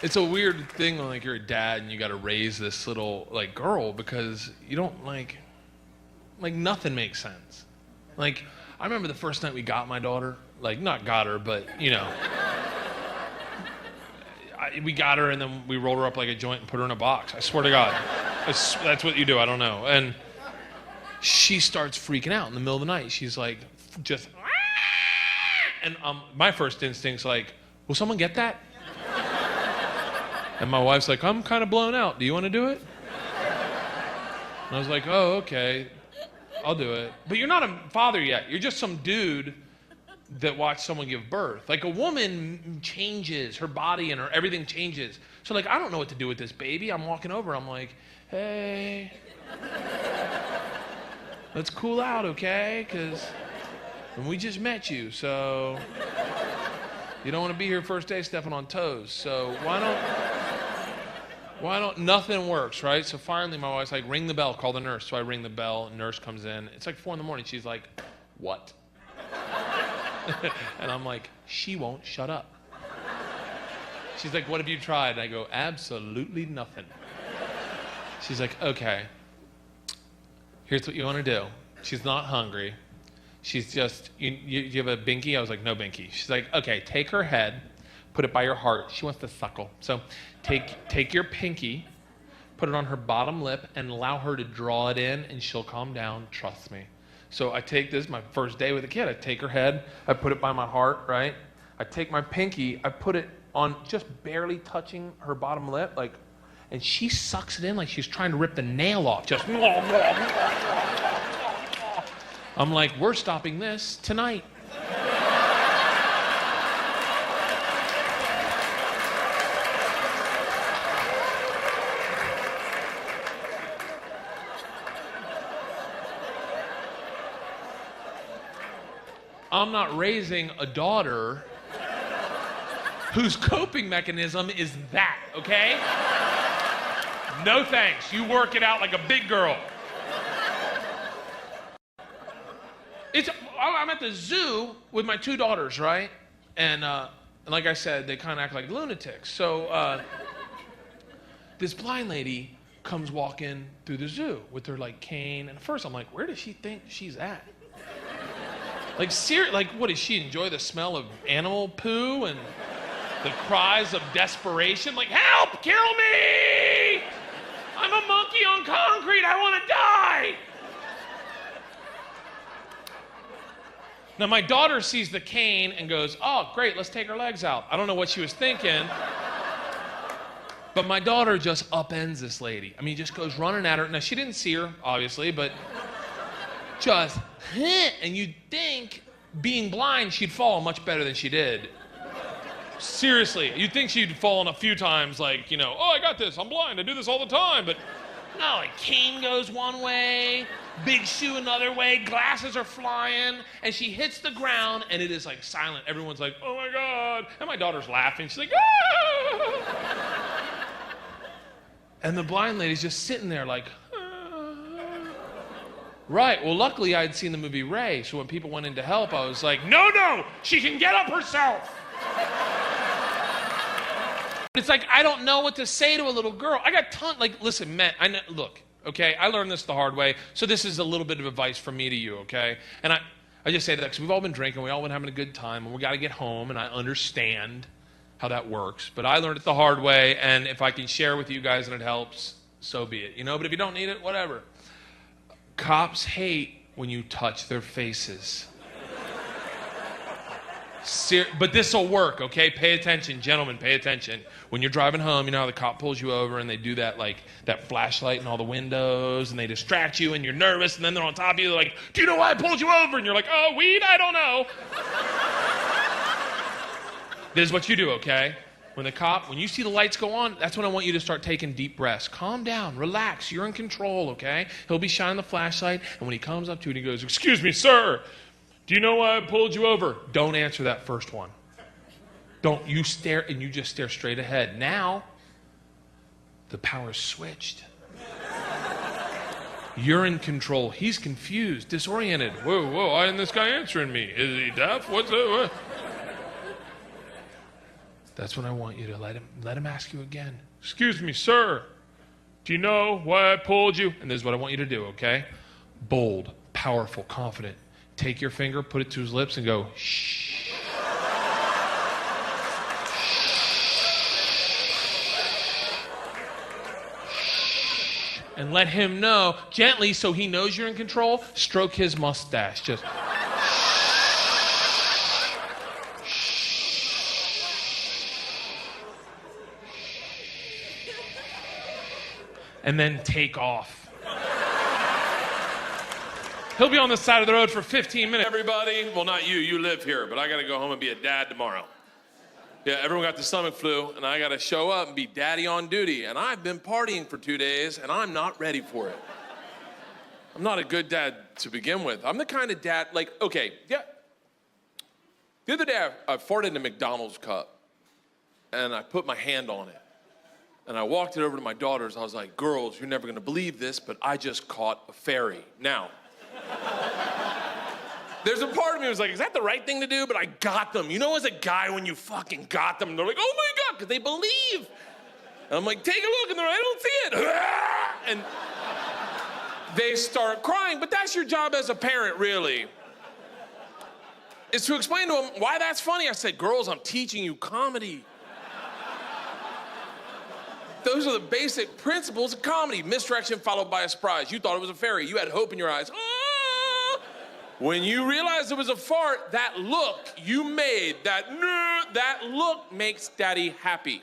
It's a weird thing when like you're a dad and you got to raise this little like girl because you don't like nothing makes sense. Like I remember the first night we got my daughter, like not got her, but you know, we got her and then we rolled her up like a joint and put her in a box. I swear to God, that's what you do. I don't know. And she starts freaking out in the middle of the night. She's like, just, and my first instinct's like, will someone get that? And my wife's like, I'm kind of blown out. Do you want to do it? And I was like, oh, okay, I'll do it. But you're not a father yet. You're just some dude that watched someone give birth. Like a woman changes, her body and her everything changes. So like, I don't know what to do with this baby. I'm walking over, I'm like, hey, let's cool out, okay? Because we just met you, so you don't want to be here first day stepping on toes. So why don't, nothing works, right? So finally my wife's like, ring the bell, call the nurse. So I ring the bell, nurse comes in. It's like 4 a.m. She's like, what? And I'm like, she won't shut up. She's like, what have you tried? And I go, absolutely nothing. She's like, okay, here's what you want to do. She's not hungry. She's just, you have a binky? I was like, no binky. She's like, okay, take her head, put it by her heart. She wants to suckle. So take your pinky, put it on her bottom lip, and allow her to draw it in, and she'll calm down. Trust me. So I take this, my first day with a kid. I take her head, I put it by my heart, right? I take my pinky, I put it on just barely touching her bottom lip, like, and she sucks it in like she's trying to rip the nail off. Just, I'm like, we're stopping this tonight. I'm not raising a daughter whose coping mechanism is that, okay? No thanks. You work it out like a big girl. I'm at the zoo with my 2 daughters, right? And like I said, they kind of act like lunatics. So this blind lady comes walking through the zoo with her like cane. And at first I'm like, where does she think she's at? Like, what, does she enjoy the smell of animal poo and the cries of desperation? Like, help, kill me! I'm a monkey on concrete, I want to die! Now, my daughter sees the cane and goes, oh, great, let's take her legs out. I don't know what she was thinking, but my daughter just upends this lady. I mean, just goes running at her. Now, she didn't see her, obviously, but just, and you'd think, being blind, she'd fall much better than she did. Seriously, you'd think she'd fallen a few times, like, you know, oh, I got this, I'm blind, I do this all the time, but no, like, cane goes one way, big shoe another way, glasses are flying, and she hits the ground, and it is, like, silent. Everyone's like, oh, my God, and my daughter's laughing. She's like, ah! And the blind lady's just sitting there, like, right, well, luckily I had seen the movie Ray, so when people went in to help, I was like, no, she can get up herself. It's like, I don't know what to say to a little girl. I got like, listen, man, look, okay, I learned this the hard way, so this is a little bit of advice from me to you, okay? And I just say that because we've all been drinking, we all been having a good time, and we got to get home, and I understand how that works, but I learned it the hard way, and if I can share with you guys and it helps, so be it, you know? But if you don't need it, whatever. Cops hate when you touch their faces. But this will work, okay? Pay attention, gentlemen, pay attention. When you're driving home, you know how the cop pulls you over and they do that, like, that flashlight in all the windows and they distract you and you're nervous and then they're on top of you, they're like, do you know why I pulled you over? And you're like, oh, weed? I don't know. This is what you do, okay? When you see the lights go on, that's when I want you to start taking deep breaths. Calm down, relax, you're in control, okay? He'll be shining the flashlight, and when he comes up to you and he goes, excuse me, sir, do you know why I pulled you over? Don't answer that first one. Don't, you stare, and you just stare straight ahead. Now, the power's switched. You're in control. He's confused, disoriented. Whoa, why isn't this guy answering me? Is he deaf? What's it? What? That's when I want you to let him ask you again. Excuse me, sir. Do you know why I pulled you? And this is what I want you to do, okay? Bold, powerful, confident. Take your finger, put it to his lips, and go, shh. And let him know gently so he knows you're in control. Stroke his mustache. Just. And then take off. He'll be on the side of the road for 15 minutes. Everybody, well, not you, you live here, but I gotta go home and be a dad tomorrow. Yeah, everyone got the stomach flu, and I gotta show up and be daddy on duty. And I've been partying for 2 days, and I'm not ready for it. I'm not a good dad to begin with. I'm the kind of dad, like, okay, yeah. The other day, I farted in a McDonald's cup, and I put my hand on it. And I walked it over to my daughters. I was like, girls, you're never gonna believe this, but I just caught a fairy. Now, there's a part of me that was like, is that the right thing to do? But I got them. You know, as a guy, when you fucking got them, they're like, oh my God, because they believe. And I'm like, take a look, and they're like, I don't see it. And they start crying, but that's your job as a parent, really. Is to explain to them why that's funny. I said, girls, I'm teaching you comedy. Those are the basic principles of comedy. Misdirection followed by a surprise. You thought it was a fairy. You had hope in your eyes. Ah! When you realized it was a fart, that look you made, that look makes daddy happy.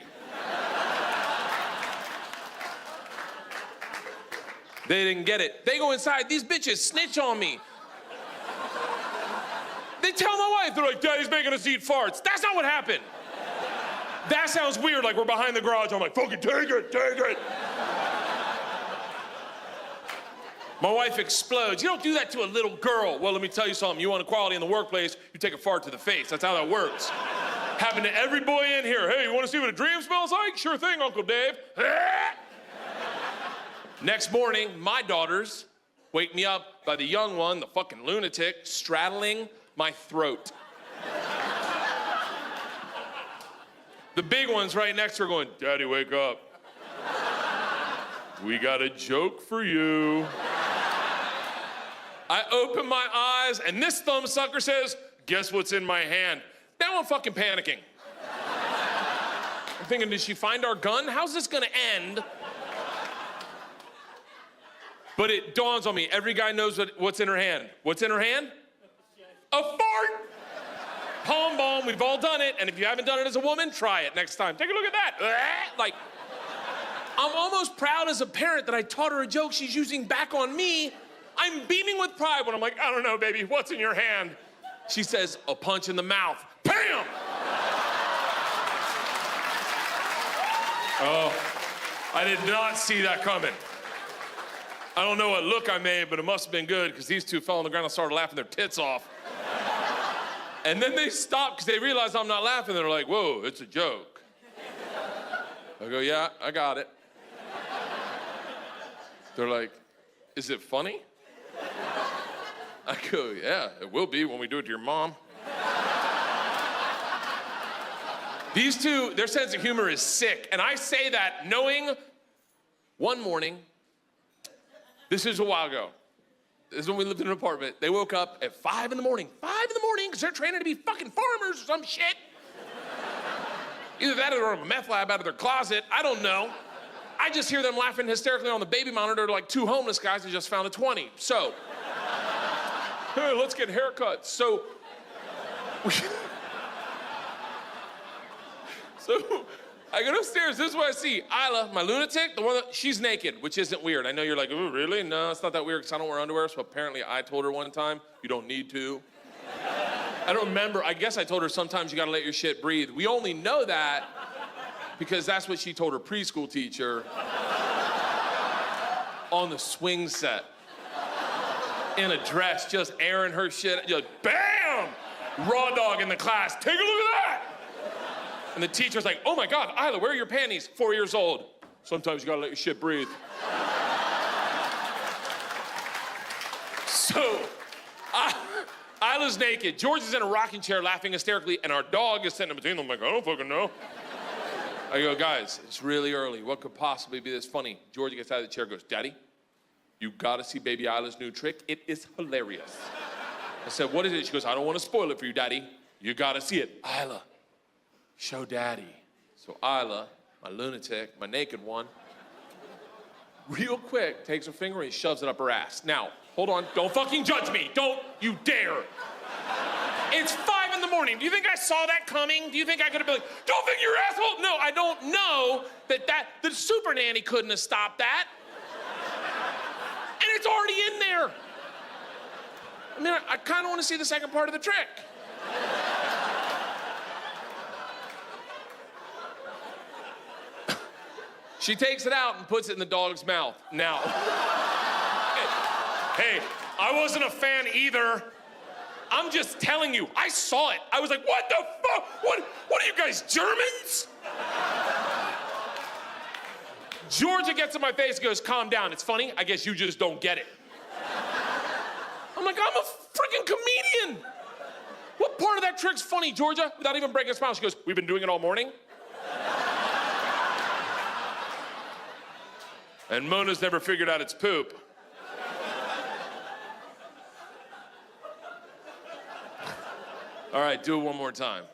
They didn't get it. They go inside. These bitches snitch on me. They tell my wife, they're like, daddy's making us eat farts. That's not what happened. That sounds weird, like we're behind the garage. I'm like, fucking take it. My wife explodes. You don't do that to a little girl. Well, let me tell you something. You want equality in the workplace, you take a fart to the face. That's how that works. Happened to every boy in here. Hey, you want to see what a dream smells like? Sure thing, Uncle Dave. Next morning, my daughters wake me up by the young one, the fucking lunatic, straddling my throat. The big one's right next to her going, Daddy, wake up. We got a joke for you. I open my eyes, and this thumbsucker says, guess what's in my hand? Now I'm fucking panicking. I'm thinking, did she find our gun? How's this gonna end? But it dawns on me, every guy knows what's in her hand. What's in her hand? A fart. Palm balm, we've all done it, and if you haven't done it as a woman, try it next time. Take a look at that. Like, I'm almost proud as a parent that I taught her a joke she's using back on me. I'm beaming with pride when I'm like, I don't know, baby, what's in your hand? She says, a punch in the mouth. Bam! Oh, I did not see that coming. I don't know what look I made, but it must have been good, because these two fell on the ground and started laughing their tits off. And then they stopped because they realized I'm not laughing. They're like, whoa, it's a joke. I go, yeah, I got it. They're like, is it funny? I go, yeah, it will be when we do it to your mom. These two, their sense of humor is sick. And I say that knowing one morning, this is a while ago. This is when we lived in an apartment. They woke up at 5 in the morning. 5 in the morning, because they're training to be fucking farmers or some shit. Either that or they're in a meth lab out of their closet. I don't know. I just hear them laughing hysterically on the baby monitor like two homeless guys who just found a 20. So, hey, let's get haircuts. So I go upstairs, this is what I see. Isla, my lunatic, the one that, she's naked, which isn't weird. I know you're like, oh, really? No, it's not that weird because I don't wear underwear, so apparently I told her one time, you don't need to. I don't remember, I guess I told her sometimes you gotta let your shit breathe. We only know that because that's what she told her preschool teacher on the swing set. In a dress, just airing her shit, just bam! Raw dog in the class, take a look at that! And the teacher's like, oh my God, Isla, where are your panties? 4 years old. Sometimes you gotta let your shit breathe. So, Isla's naked. George is in a rocking chair laughing hysterically, and our dog is sitting in between them like, I don't fucking know. I go, guys, it's really early. What could possibly be this funny? Georgia gets out of the chair and goes, Daddy, you gotta see Baby Isla's new trick. It is hilarious. I said, what is it? She goes, I don't want to spoil it for you, Daddy. You gotta see it. Isla, show Daddy. So Isla, my lunatic, my naked one, real quick takes her finger and shoves it up her ass. Now, hold on, don't fucking judge me. Don't you dare. It's 5 in the morning. Do you think I saw that coming? Do you think I could have been like, don't finger your asshole? No, I don't know that the super nanny couldn't have stopped that. And it's already in there. I mean, I kind of want to see the second part of the trick. She takes it out and puts it in the dog's mouth. Now, hey, I wasn't a fan either. I'm just telling you, I saw it. I was like, what the fuck? What are you guys, Germans? Georgia gets in my face and goes, calm down, it's funny. I guess you just don't get it. I'm like, I'm a freaking comedian. What part of that trick's funny, Georgia? Without even breaking a smile, she goes, we've been doing it all morning. And Mona's never figured out its poop. All right, do it one more time.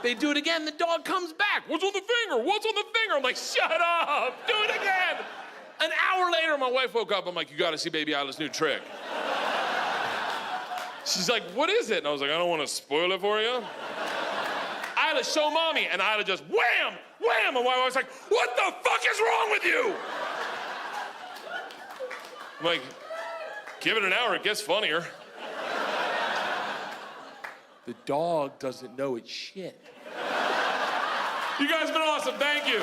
They do it again, the dog comes back. What's on the finger? What's on the finger? I'm like, shut up, do it again. An hour later, my wife woke up. I'm like, you gotta see Baby Isla's new trick. She's like, what is it? And I was like, I don't wanna spoil it for you. Isla, show mommy. And Isla just wham, wham. And I was like, what the fuck is wrong with you? I'm like, give it an hour, it gets funnier. The dog doesn't know it's shit. You guys have been awesome, thank you.